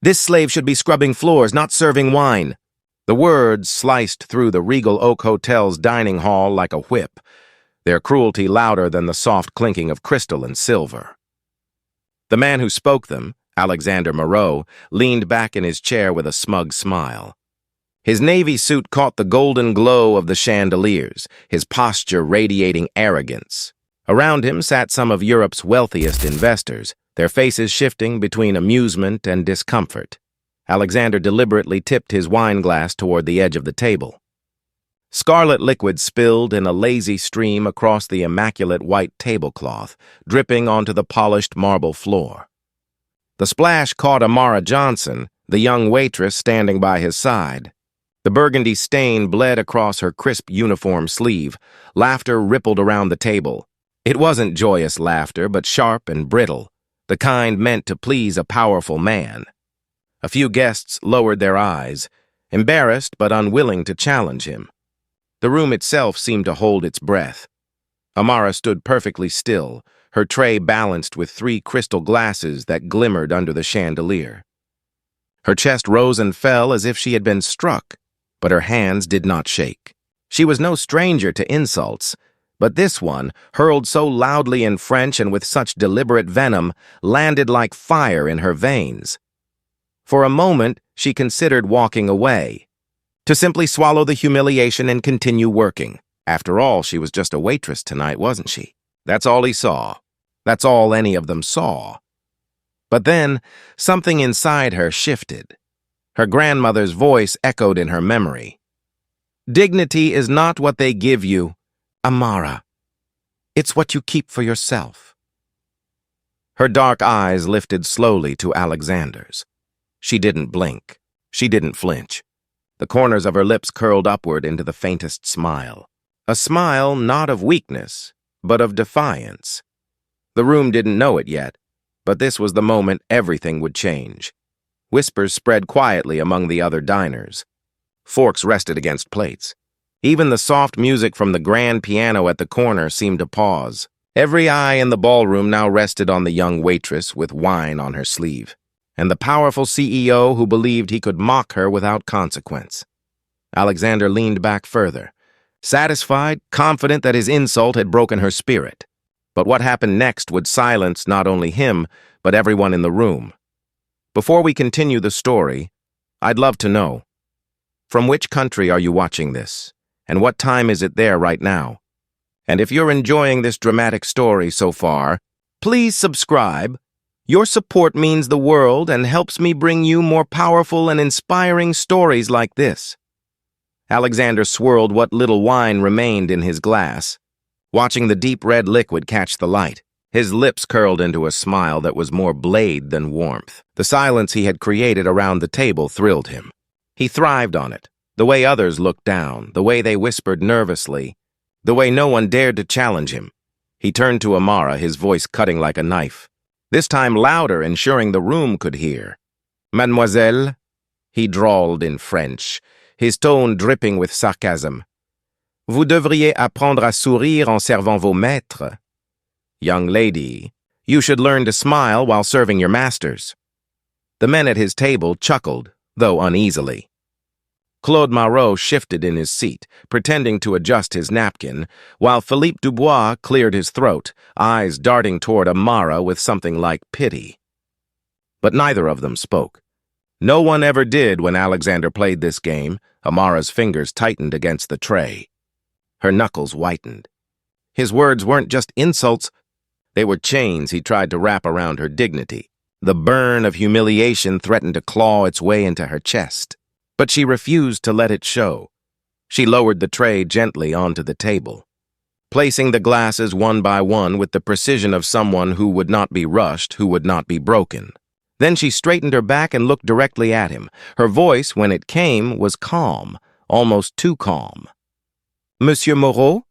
This slave should be scrubbing floors, not serving wine. The words sliced through the Regal Oak Hotel's dining hall like a whip, their cruelty louder than the soft clinking of crystal and silver. The man who spoke them, Alexander Moreau, leaned back in his chair with a smug smile. His navy suit caught the golden glow of the chandeliers, his posture radiating arrogance. Around him sat some of Europe's wealthiest investors, their faces shifting between amusement and discomfort. Alexander deliberately tipped his wine glass toward the edge of the table. Scarlet liquid spilled in a lazy stream across the immaculate white tablecloth, dripping onto the polished marble floor. The splash caught Amara Johnson, the young waitress standing by his side. The burgundy stain bled across her crisp uniform sleeve. Laughter rippled around the table. It wasn't joyous laughter, but sharp and brittle, the kind meant to please a powerful man. A few guests lowered their eyes, embarrassed but unwilling to challenge him. The room itself seemed to hold its breath. Amara stood perfectly still, her tray balanced with 3 crystal glasses that glimmered under the chandelier. Her chest rose and fell as if she had been struck, but her hands did not shake. She was no stranger to insults, but this one, hurled so loudly in French and with such deliberate venom, landed like fire in her veins. For a moment, she considered walking away, to simply swallow the humiliation and continue working. After all, she was just a waitress tonight, wasn't she? That's all he saw. That's all any of them saw. But then, something inside her shifted. Her grandmother's voice echoed in her memory. Dignity is not what they give you, Amara. It's what you keep for yourself. Her dark eyes lifted slowly to Alexander's. She didn't blink. She didn't flinch. The corners of her lips curled upward into the faintest smile. A smile not of weakness, but of defiance. The room didn't know it yet, but this was the moment everything would change. Whispers spread quietly among the other diners. Forks rested against plates. Even the soft music from the grand piano at the corner seemed to pause. Every eye in the ballroom now rested on the young waitress with wine on her sleeve, and the powerful CEO who believed he could mock her without consequence. Alexander leaned back further, satisfied, confident that his insult had broken her spirit. But what happened next would silence not only him, but everyone in the room. Before we continue the story, I'd love to know, from which country are you watching this, and what time is it there right now? And if you're enjoying this dramatic story so far, please subscribe. Your support means the world and helps me bring you more powerful and inspiring stories like this. Alexander swirled what little wine remained in his glass, watching the deep red liquid catch the light. His lips curled into a smile that was more blade than warmth. The silence he had created around the table thrilled him. He thrived on it, the way others looked down, the way they whispered nervously, the way no one dared to challenge him. He turned to Amara, his voice cutting like a knife, this time louder, ensuring the room could hear. Mademoiselle, he drawled in French, his tone dripping with sarcasm. Vous devriez apprendre à sourire en servant vos maîtres. Young lady, you should learn to smile while serving your masters. The men at his table chuckled, though uneasily. Claude Marot shifted in his seat, pretending to adjust his napkin, while Philippe Dubois cleared his throat, eyes darting toward Amara with something like pity. But neither of them spoke. No one ever did when Alexander played this game. Amara's fingers tightened against the tray. Her knuckles whitened. His words weren't just insults. They were chains he tried to wrap around her dignity. The burn of humiliation threatened to claw its way into her chest. But she refused to let it show. She lowered the tray gently onto the table, placing the glasses one by one with the precision of someone who would not be rushed, who would not be broken. Then she straightened her back and looked directly at him. Her voice, when it came, was calm, almost too calm. Monsieur Moreau?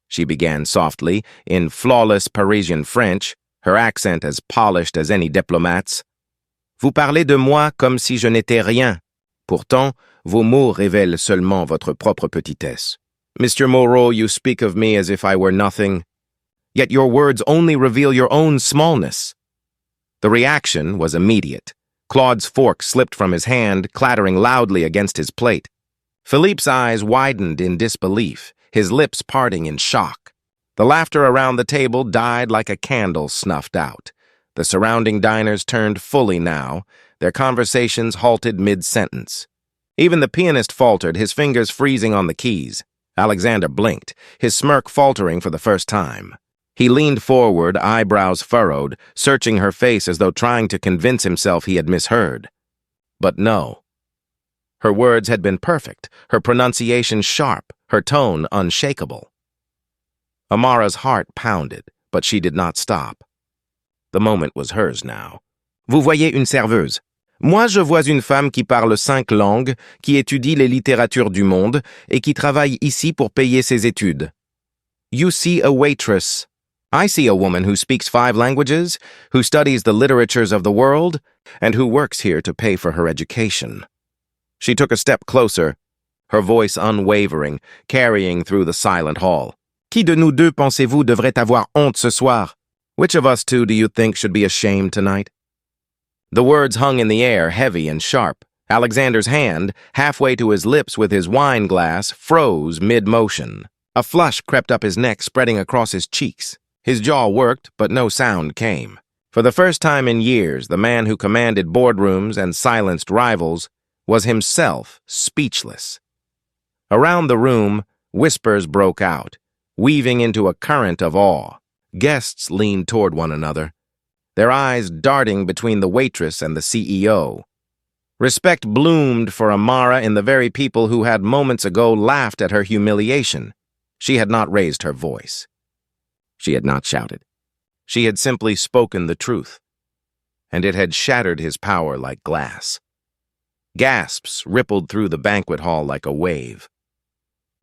She began softly, in flawless Parisian French, her accent as polished as any diplomat's. Vous parlez de moi comme si je n'étais rien. Pourtant, vos mots révèlent seulement votre propre petitesse. Mr. Moreau, you speak of me as if I were nothing, yet your words only reveal your own smallness. The reaction was immediate. Claude's fork slipped from his hand, clattering loudly against his plate. Philippe's eyes widened in disbelief, his lips parting in shock. The laughter around the table died like a candle snuffed out. The surrounding diners turned fully now, their conversations halted mid-sentence. Even the pianist faltered, his fingers freezing on the keys. Alexander blinked, his smirk faltering for the first time. He leaned forward, eyebrows furrowed, searching her face as though trying to convince himself he had misheard. But no. Her words had been perfect, her pronunciation sharp, her tone unshakable. Amara's heart pounded, but she did not stop. The moment was hers now. Vous voyez une serveuse. Moi, je vois une femme qui parle 5 langues, qui étudie les littératures du monde et qui travaille ici pour payer ses études. You see a waitress. I see a woman who speaks 5 languages, who studies the literatures of the world, and who works here to pay for her education. She took a step closer, her voice unwavering, carrying through the silent hall. Qui de nous deux pensez-vous devrait avoir honte ce soir? Which of us two do you think should be ashamed tonight? The words hung in the air, heavy and sharp. Alexander's hand, halfway to his lips with his wine glass, froze mid-motion. A flush crept up his neck, spreading across his cheeks. His jaw worked, but no sound came. For the first time in years, the man who commanded boardrooms and silenced rivals was himself speechless. Around the room, whispers broke out, weaving into a current of awe. Guests leaned toward one another, their eyes darting between the waitress and the CEO. Respect bloomed for Amara in the very people who had moments ago laughed at her humiliation. She had not raised her voice. She had not shouted. She had simply spoken the truth, and it had shattered his power like glass. Gasps rippled through the banquet hall like a wave.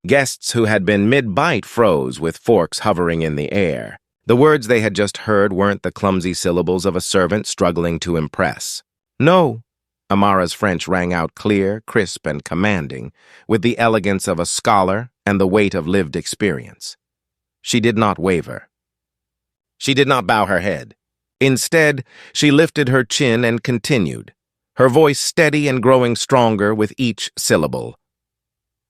Guests who had been mid-bite froze with forks hovering in the air. The words they had just heard weren't the clumsy syllables of a servant struggling to impress. No, Amara's French rang out clear, crisp, and commanding, with the elegance of a scholar and the weight of lived experience. She did not waver. She did not bow her head. Instead, she lifted her chin and continued, her voice steady and growing stronger with each syllable.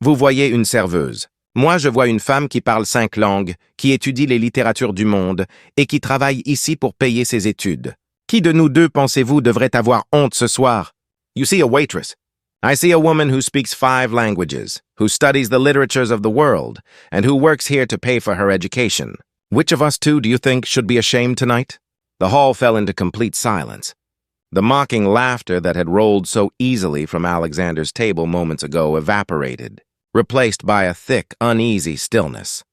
Vous voyez une serveuse. Moi, je vois une femme qui parle 5 langues, qui étudie les littératures du monde et qui travaille ici pour payer ses études. Qui de nous deux pensez-vous devrait avoir honte ce soir? You see a waitress. I see a woman who speaks 5 languages, who studies the literatures of the world, and who works here to pay for her education. Which of us two do you think should be ashamed tonight? The hall fell into complete silence. The mocking laughter that had rolled so easily from Alexander's table moments ago evaporated, replaced by a thick, uneasy stillness.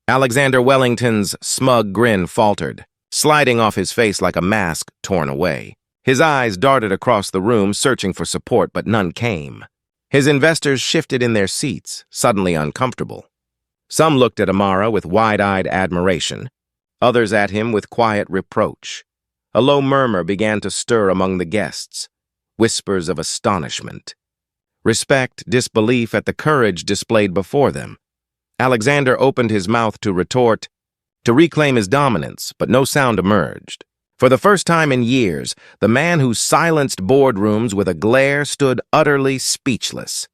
Alexander Wellington's smug grin faltered, sliding off his face like a mask torn away. His eyes darted across the room, searching for support, but none came. His investors shifted in their seats, suddenly uncomfortable. Some looked at Amara with wide-eyed admiration, others at him with quiet reproach. A low murmur began to stir among the guests, whispers of astonishment. Respect, disbelief at the courage displayed before them. Alexander opened his mouth to retort, to reclaim his dominance, but no sound emerged. For the first time in years, the man who silenced boardrooms with a glare stood utterly speechless.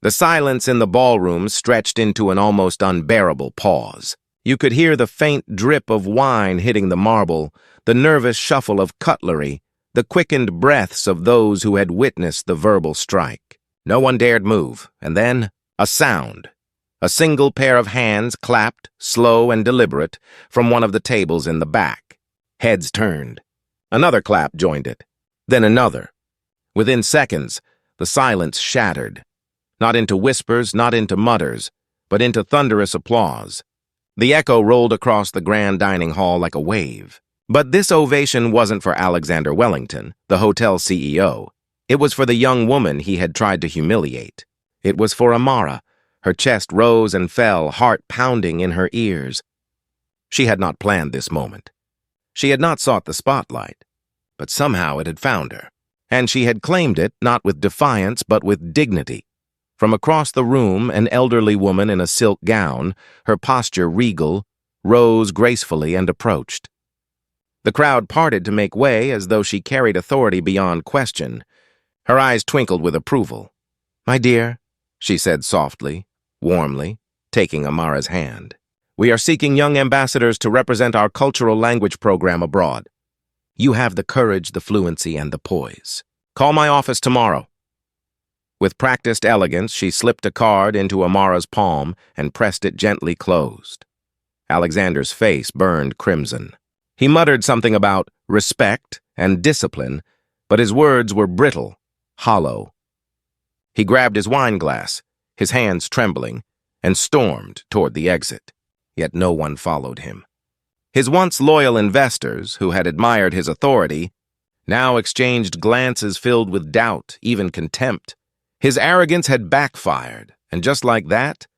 The silence in the ballroom stretched into an almost unbearable pause. You could hear the faint drip of wine hitting the marble, the nervous shuffle of cutlery, the quickened breaths of those who had witnessed the verbal strike. No one dared move, and then a sound. A single pair of hands clapped, slow and deliberate, from one of the tables in the back. Heads turned. Another clap joined it. Then another. Within seconds, the silence shattered. Not into whispers, not into mutters, but into thunderous applause. The echo rolled across the grand dining hall like a wave. But this ovation wasn't for Alexander Wellington, the hotel CEO. It was for the young woman he had tried to humiliate. It was for Amara. Her chest rose and fell, heart pounding in her ears. She had not planned this moment. She had not sought the spotlight, but somehow it had found her. And she had claimed it not with defiance but with dignity. From across the room, an elderly woman in a silk gown, her posture regal, rose gracefully and approached. The crowd parted to make way as though she carried authority beyond question. Her eyes twinkled with approval. "My dear," she said softly, warmly, taking Amara's hand. "We are seeking young ambassadors to represent our cultural language program abroad. You have the courage, the fluency, and the poise. Call my office tomorrow." With practiced elegance, she slipped a card into Amara's palm and pressed it gently closed. Alexander's face burned crimson. He muttered something about respect and discipline, but his words were brittle, hollow. He grabbed his wine glass, his hands trembling, and stormed toward the exit. Yet no one followed him. His once loyal investors, who had admired his authority, now exchanged glances filled with doubt, even contempt. His arrogance had backfired, and just like that,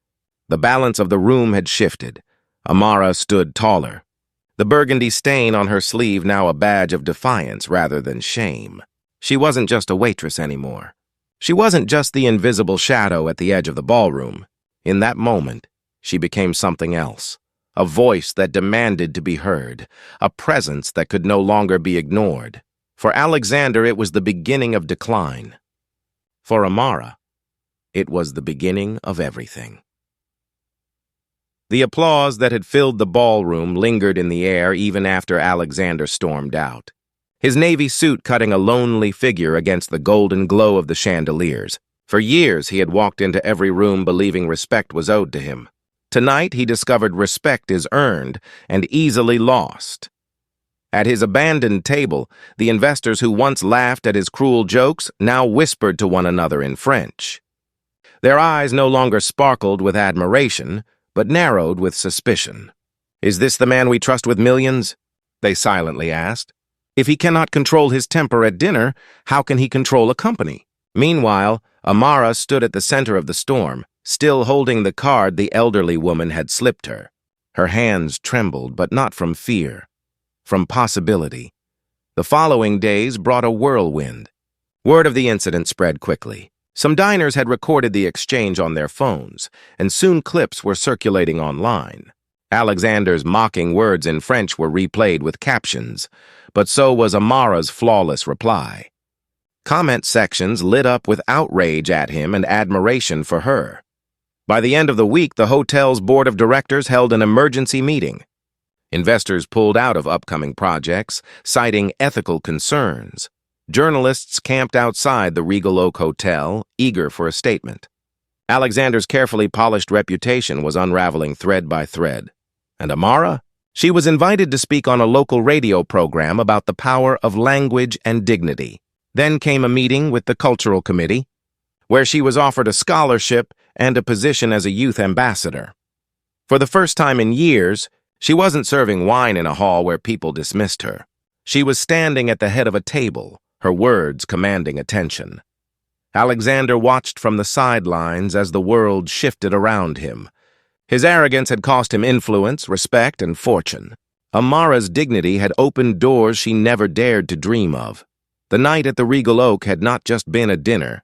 the balance of the room had shifted. Amara stood taller, the burgundy stain on her sleeve now a badge of defiance rather than shame. She wasn't just a waitress anymore. She wasn't just the invisible shadow at the edge of the ballroom. In that moment, she became something else. A voice that demanded to be heard, a presence that could no longer be ignored. For Alexander, it was the beginning of decline. For Amara, it was the beginning of everything. The applause that had filled the ballroom lingered in the air even after Alexander stormed out, his navy suit cutting a lonely figure against the golden glow of the chandeliers. For years, he had walked into every room believing respect was owed to him. Tonight, he discovered respect is earned and easily lost. At his abandoned table, the investors who once laughed at his cruel jokes now whispered to one another in French. Their eyes no longer sparkled with admiration, but narrowed with suspicion. "Is this the man we trust with millions?" they silently asked. "If he cannot control his temper at dinner, how can he control a company?" Meanwhile, Amara stood at the center of the storm, still holding the card the elderly woman had slipped her. Her hands trembled, but not from fear, from possibility. The following days brought a whirlwind. Word of the incident spread quickly. Some diners had recorded the exchange on their phones, and soon clips were circulating online. Alexander's mocking words in French were replayed with captions, but so was Amara's flawless reply. Comment sections lit up with outrage at him and admiration for her. By the end of the week, the hotel's board of directors held an emergency meeting. Investors pulled out of upcoming projects, citing ethical concerns. Journalists camped outside the Regal Oak Hotel, eager for a statement. Alexander's carefully polished reputation was unraveling thread by thread. And Amara? She was invited to speak on a local radio program about the power of language and dignity. Then came a meeting with the Cultural Committee, where she was offered a scholarship and a position as a youth ambassador. For the first time in years, she wasn't serving wine in a hall where people dismissed her. She was standing at the head of a table, her words commanding attention. Alexander watched from the sidelines as the world shifted around him. His arrogance had cost him influence, respect, and fortune. Amara's dignity had opened doors she never dared to dream of. The night at the Regal Oak had not just been a dinner.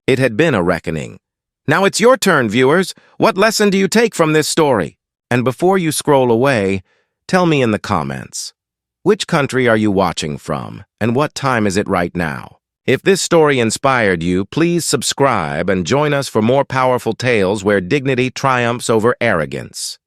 It had been a reckoning. Now it's your turn, viewers. What lesson do you take from this story? And before you scroll away, tell me in the comments, which country are you watching from, and what time is it right now? If this story inspired you, please subscribe and join us for more powerful tales where dignity triumphs over arrogance.